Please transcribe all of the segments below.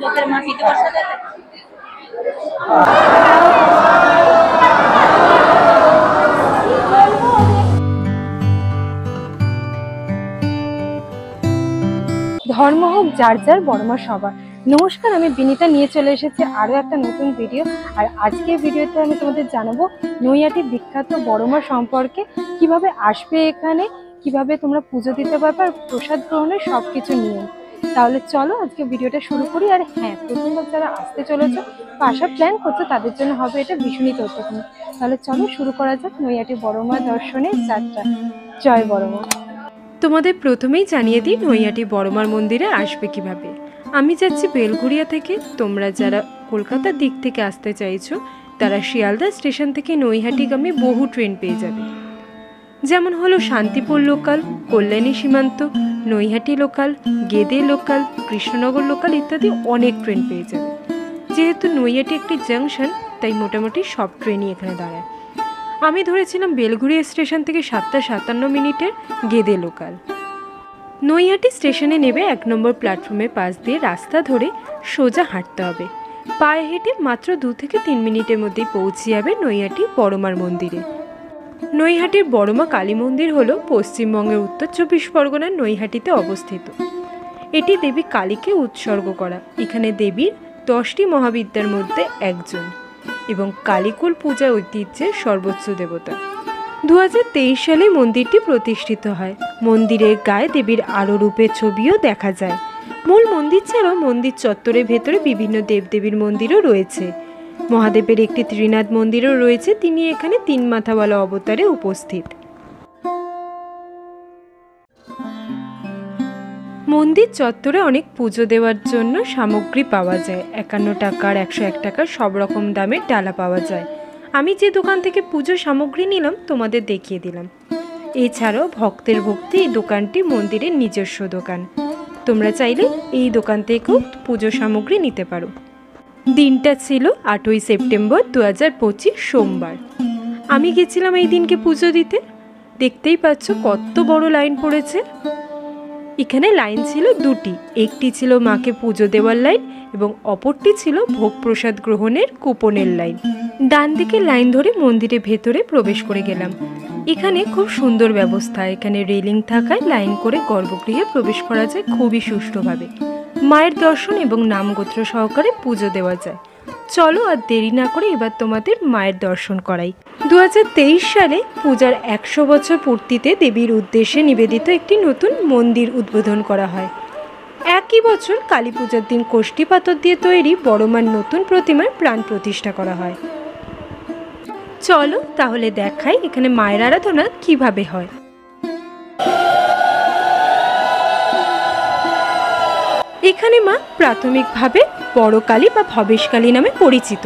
লোকের মাটিতে বসা যায়। ধর্ম হোক যার যার, বড়মা সবার। নমস্কার, আমি বিনীতা নিয়ে চলে এসেছি আরও একটা নতুন ভিডিও। আর আজকের ভিডিওতে আমি তোমাদের জানাবো নৈহাটির বিখ্যাত বড়মা সম্পর্কে, কিভাবে আসবে এখানে, কিভাবে তোমরা পুজো দিতে পারবে আর প্রসাদ গ্রহণের সব কিছু নিয়ে। তাহলে চলো আজকে ভিডিওটা শুরু করি। আর হ্যাঁ, প্রথমবার যারা আসতে চলেছো বা আসার প্ল্যান করছো তাদের জন্য হবে এটা ভীষণই গুরুত্বপূর্ণ। তাহলে চলো শুরু করা যাক নৈহাটি বড়মা দর্শনের যাত্রা। জয় বড়মা। তোমাদের প্রথমেই জানিয়ে দিই নৈহাটি বড়মার মন্দিরে আসবে কিভাবে। আমি যাচ্ছি বেলঘরিয়া থেকে। তোমরা যারা কলকাতার দিক থেকে আসতে চাইছো তারা শিয়ালদা স্টেশন থেকে নৈহাটিগামী বহু ট্রেন পেয়ে যাবে। যেমন হলো শান্তিপুর লোকাল, কল্যাণী সীমান্ত, Naihati local, Gede local, Krishnanagar local ইত্যাদি অনেক ট্রেন পেয়ে যাবে। যেহেতু নৈহাটি একটি জাংশন, তাই মোটামুটি সব ট্রেনই এখানে দাঁড়ায়। আমি ধরেছিলাম বেলঘরিয়া স্টেশন থেকে 7:57 গেদে লোকাল। নৈহাটি স্টেশনে নেবে 1 নম্বর প্ল্যাটফর্মের পাশ দিয়ে রাস্তা ধরে সোজা হাঁটতে হবে। পায়ে হেঁটে মাত্র 2 থেকে 3 মিনিটের মধ্যেই পৌঁছে যাবে নৈহাটি বড়মার মন্দিরে। নৈহাটির বড়মা কালী মন্দির হল পশ্চিমবঙ্গের উত্তর 24 পরগনার নৈহাটিতে অবস্থিত। এটি দেবী কালীকে উৎসর্গ করা। এখানে দেবীর 10টি মহাবিদ্যার মধ্যে একজন এবং কালীকুল পূজা ঐতিহ্যের সর্বোচ্চ দেবতা। 2023 সালে মন্দিরটি প্রতিষ্ঠিত হয়। মন্দিরের গায়ে দেবীর আলো রূপের ছবিও দেখা যায়। মূল মন্দির ছাড়াও মন্দির চত্বরের ভেতরে বিভিন্ন দেবদেবীর মন্দিরও রয়েছে। মহাদেবের একটি ত্রিনাথ মন্দিরও রয়েছে, তিনি এখানে 3 মাথাওয়ালা অবতারে উপস্থিত। মন্দির চত্বরে অনেক পুজো দেওয়ার জন্য সামগ্রী পাওয়া যায়। 51 টাকার, 101 টাকার সব রকম দামের ডালা পাওয়া যায়। আমি যে দোকান থেকে পুজো সামগ্রী নিলাম তোমাদের দেখিয়ে দিলাম। এছাড়াও ভক্তের ভক্তি এই দোকানটি মন্দিরের নিজস্ব দোকান। তোমরা চাইলে এই দোকান থেকেও পুজো সামগ্রী নিতে পারো। দিনটা ছিল 8ই সেপ্টেম্বর 2025 সোমবার। আমি গেছিলাম এই দিনকে পুজো দিতে। দেখতেই পাচ্ছ কত বড় লাইন পড়েছে। এখানে লাইন ছিল 2টি, একটি ছিল মাকে পুজো দেওয়ার লাইন এবং অপরটি ছিল ভোগ প্রসাদ গ্রহণের কুপনের লাইন। ডান দিকে লাইন ধরে মন্দিরের ভেতরে প্রবেশ করে গেলাম। এখানে খুব সুন্দর ব্যবস্থা। এখানে রেলিং থাকায় লাইন করে গর্ভগৃহে প্রবেশ করা যায় খুবই সুষ্ঠুভাবে। মায়ের দর্শন এবং নামগোত্র সহকারে পুজো দেওয়া যায়। চলো আর দেরি না করে এবার তোমাদের মায়ের দর্শন করাই। 2023 সালে পূজার 100 বছর পূর্তিতে দেবীর উদ্দেশ্যে নিবেদিত একটি নতুন মন্দির উদ্বোধন করা হয়। একই বছর কালী পূজার দিন কোষ্ঠী পাথর দিয়ে তৈরি বড়মার নতুন প্রতিমার প্রাণ প্রতিষ্ঠা করা হয়। চলো তাহলে দেখাই এখানে মায়ের আরাধনা কিভাবে হয়। এখানে মা প্রাথমিকভাবে বড় কালী বা ভবেশকালী নামে পরিচিত।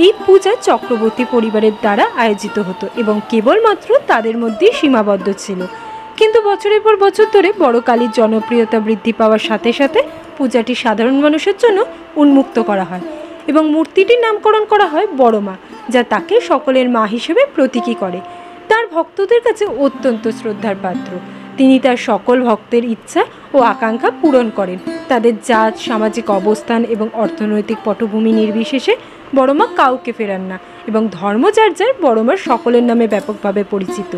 এই পূজা চক্রবর্তী পরিবারের দ্বারা আয়োজিত হতো এবং কেবলমাত্র তাদের মধ্যেই সীমাবদ্ধ ছিল। কিন্তু বছরের পর বছর ধরে বড় কালীর জনপ্রিয়তা বৃদ্ধি পাওয়ার সাথে সাথে পূজাটি সাধারণ মানুষের জন্য উন্মুক্ত করা হয় এবং মূর্তিটির নামকরণ করা হয় বড়মা, যা তাকে সকলের মা হিসেবে প্রতীকী করে। তার ভক্তদের কাছে অত্যন্ত শ্রদ্ধার পাত্র। তিনি তার সকল ভক্তের ইচ্ছা ও আকাঙ্ক্ষা পূরণ করেন। তাদের জাত, সামাজিক অবস্থান এবং অর্থনৈতিক পটভূমি নির্বিশেষে বড়মা কাউকে ফেরান না এবং ধর্ম যার যার বড়মার সকলের নামে ব্যাপকভাবে পরিচিত।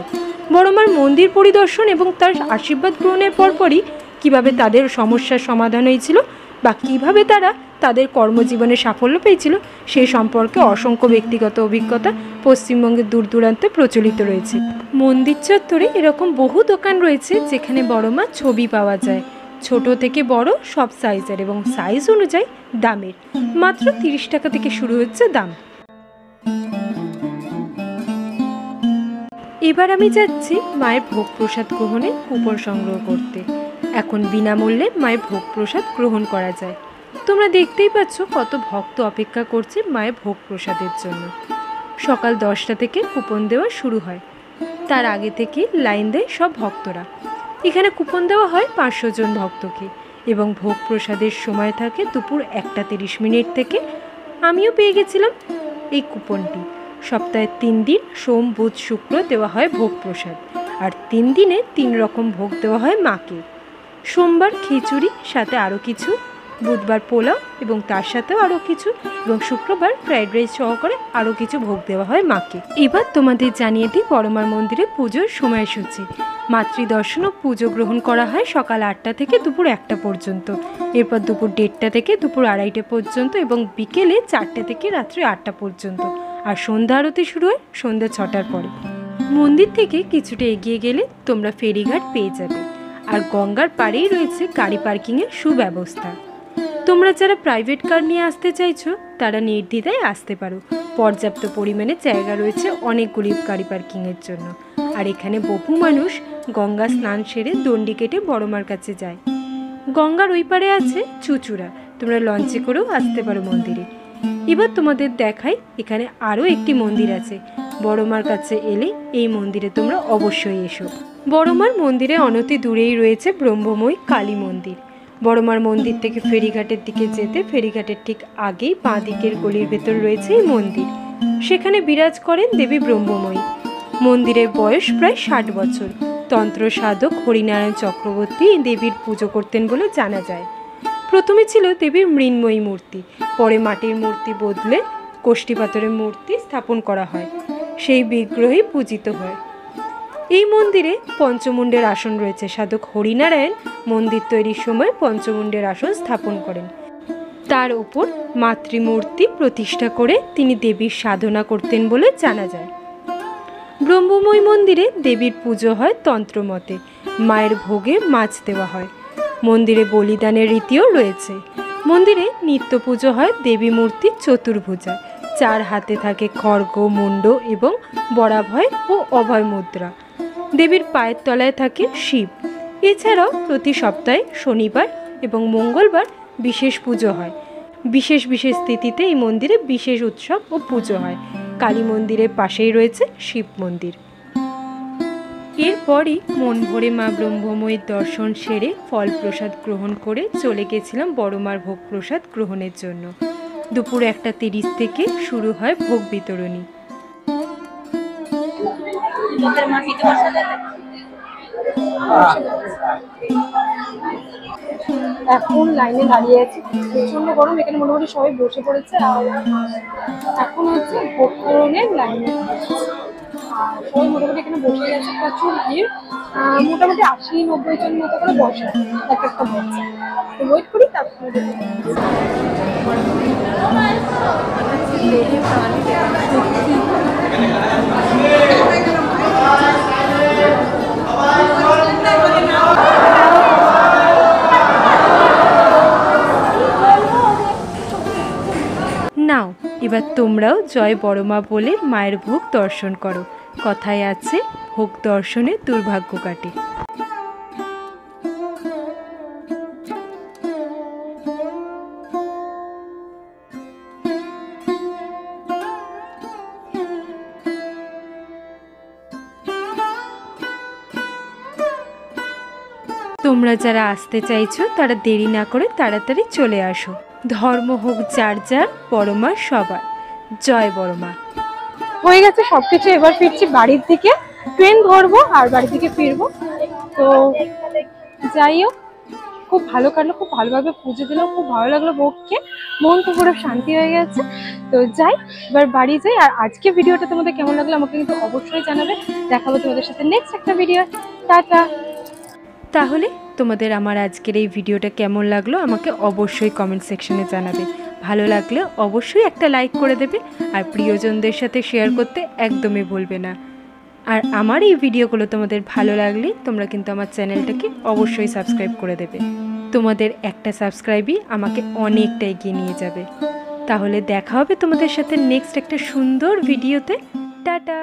বড়মার মন্দির পরিদর্শন এবং তার আশীর্বাদ গ্রহণের পরপরই কিভাবে তাদের সমস্যার সমাধান হয়েছিল বা কিভাবে তারা তাদের কর্মজীবনে সাফল্য পেয়েছিল সে সম্পর্কে অসংখ্য ব্যক্তিগত অভিজ্ঞতা পশ্চিমবঙ্গের দূর দূরান্তে প্রচলিত রয়েছে। মন্দির চত্বরে এরকম বহু দোকান রয়েছে যেখানে বড়মার ছবি পাওয়া যায়, ছোট থেকে বড় সব সাইজের এবং সাইজ অনুযায়ী দামের। মাত্র 30 টাকা থেকে শুরু হচ্ছে দাম। এবার আমি যাচ্ছি মায়ের ভোগ প্রসাদ গ্রহণে কুপন সংগ্রহ করতে। এখন বিনামূল্যে মায়ের ভোগ প্রসাদ গ্রহণ করা যায়। তোমরা দেখতেই পাচ্ছ কত ভক্ত অপেক্ষা করছে মায়ের ভোগ প্রসাদের জন্য। সকাল 10টা থেকে কুপন দেওয়া শুরু হয়। তার আগে থেকে লাইন দেয় সব ভক্তরা। এখানে কুপন দেওয়া হয় 500 জন ভক্তকে এবং ভোগ প্রসাদের সময় থাকে দুপুর 1:30 থেকে। আমিও পেয়ে গেছিলাম এই কুপনটি। সপ্তাহে 3 দিন সোম, বুধ, শুক্র দেওয়া হয় ভোগ প্রসাদ আর 3 দিনে 3 রকম ভোগ দেওয়া হয় মাকে। সোমবার খিচুড়ি, সাথে আরও কিছু বুধবার পোলাও এবং তার সাথেও আরও কিছু, এবং শুক্রবার ফ্রাইড রাইস সহকারে আরও কিছু ভোগ দেওয়া হয় মাকে। এবার তোমাদের জানিয়ে দিই বড়মার মন্দিরে পুজোর সময়সূচি। মাতৃদর্শন ও পুজো গ্রহণ করা হয় সকাল 8টা থেকে দুপুর 1টা পর্যন্ত, এরপর দুপুর 1:30টা থেকে দুপুর 2:30 পর্যন্ত, এবং বিকেলে 4টে থেকে রাত্রি 8টা পর্যন্ত। আর সন্ধ্যা আরতি শুরু হয় সন্ধ্যা 6টার পরে। মন্দির থেকে কিছুটা এগিয়ে গেলে তোমরা ফেরিঘাট পেয়ে যাবে, আর গঙ্গার পাড়েই রয়েছে গাড়ি পার্কিংয়ের সুব্যবস্থা। তোমরা যারা প্রাইভেট কার নিয়ে আসতে চাইছো তারা নির্দ্বিধায় আসতে পারো। পর্যাপ্ত পরিমাণে জায়গা রয়েছে অনেকগুলি গাড়ি পার্কিংয়ের জন্য। আর এখানে বহু মানুষ গঙ্গা স্নান সেরে দণ্ডি কেটে বড়মার কাছে যায়। গঙ্গার ওই পারে আছে চুচুড়া, তোমরা লঞ্চে করেও আসতে পারো মন্দিরে। এবার তোমাদের দেখাই এখানে আরও একটি মন্দির আছে। বড়মার কাছে এলে এই মন্দিরে তোমরা অবশ্যই এসো। বড়মার মন্দিরে অনতি দূরেই রয়েছে ব্রহ্মময়ী কালী মন্দির। বড়মার মন্দির থেকে ফেরিঘাটের দিকে যেতে ফেরিঘাটের ঠিক আগেই বাঁ দিকের গলির ভেতর রয়েছে এই মন্দির। সেখানে বিরাজ করেন দেবী ব্রহ্মময়ী। মন্দিরের বয়স প্রায় 60 বছর। তন্ত্র সাধক হরিনারায়ণ চক্রবর্তী দেবীর পুজো করতেন বলে জানা যায়। প্রথমে ছিল দেবীর মৃন্ময়ী মূর্তি, পরে মাটির মূর্তি বদলে কোষ্ঠী পাথরের মূর্তি স্থাপন করা হয়। সেই বিগ্রহই পূজিত হয়। এই মন্দিরে পঞ্চমুণ্ডের আসন রয়েছে। সাধক হরিনারায়ণ মন্দির তৈরির সময় পঞ্চমুণ্ডের আসন স্থাপন করেন। তার ওপর মাতৃমূর্তি প্রতিষ্ঠা করে তিনি দেবীর সাধনা করতেন বলে জানা যায়। ব্রহ্মময়ী মন্দিরে দেবীর পুজো হয় তন্ত্রমতে। মায়ের ভোগে মাছ দেওয়া হয়। মন্দিরে বলিদানের রীতিও রয়েছে। মন্দিরে নিত্য পুজো হয় দেবী মূর্তি চতুর্ভুজা। 4 হাতে থাকে খড়গ, মুন্ড এবং বরাভয় ও অভয় মুদ্রা। দেবীর পায়ের তলায় থাকে শিব। এছাড়াও প্রতি সপ্তাহে শনিবার এবং মঙ্গলবার বিশেষ পুজো হয়। বিশেষ বিশেষ তিথিতে এই মন্দিরে বিশেষ উৎসব ও পুজো হয়। কালী মন্দিরের পাশেই রয়েছে শিব মন্দির। এরপরই মন ভরে মা ব্রহ্মময়ীর দর্শন সেরে ফল প্রসাদ গ্রহণ করে চলে গেছিলাম বড়মার ভোগ প্রসাদ গ্রহণের জন্য। দুপুর 1:30 থেকে শুরু হয় ভোগ বিতরণী। এখন লাইনে দাঁড়িয়ে আছি, প্রচন্ড গরম। এখানে মোটামুটি সবাই বসে পড়েছে। আর এখন হচ্ছে ভোগ গ্রহণের লাইনে আর সবাই মোটামুটি এখানে বসে গেছে। প্রচুর ভিড়, মোটামুটি 80-90 জন মতো করে বসে এক একটা বসে। তো ওয়েট করি তারপরে। নাও এবার তোমরাও জয় বড়মা বলে মায়ের ভোগ দর্শন করো। কথায় আছে ভোগ দর্শনে দুর্ভাগ্য কাটে। তোমরা যারা আসতে চাইছো তারা দেরি না করে তাড়াতাড়ি চলে আসো। ধর্ম হোক যার যার, বড়মা সবার। জয় বড়মা। হয়ে গেছে সবকিছু, এবার ফিরছি বাড়ির দিকে। ট্রেন ধরবো আর বাড়ির দিকে ফিরবো। তো যাই হোক, খুব ভালো কাটলো, খুব ভালোভাবে পুজো দিলাম, খুব ভালো লাগলো ভোগকে। মন তো পুরো শান্তি হয়ে গেছে। তো যাই, এবার বাড়ি যাই। আর আজকে ভিডিওটা তোমাদের কেমন লাগলো আমাকে কিন্তু অবশ্যই জানাবে। দেখাবো তোমাদের সাথে নেক্সট একটা ভিডিও। টাটা। তাহলে তোমাদের আমার আজকের এই ভিডিওটা কেমন লাগলো আমাকে অবশ্যই কমেন্ট সেকশনে জানাবে। ভালো লাগলে অবশ্যই একটা লাইক করে দেবে, আর প্রিয়জনদের সাথে শেয়ার করতে একদমই ভুলবে না। আর আমার এই ভিডিওগুলো তোমাদের ভালো লাগলে তোমরা কিন্তু আমার চ্যানেলটাকে অবশ্যই সাবস্ক্রাইব করে দেবে। তোমাদের একটা সাবস্ক্রাইবই আমাকে অনেকটা এগিয়ে নিয়ে যাবে। তাহলে দেখা হবে তোমাদের সাথে নেক্সট একটা সুন্দর ভিডিওতে। টাটা।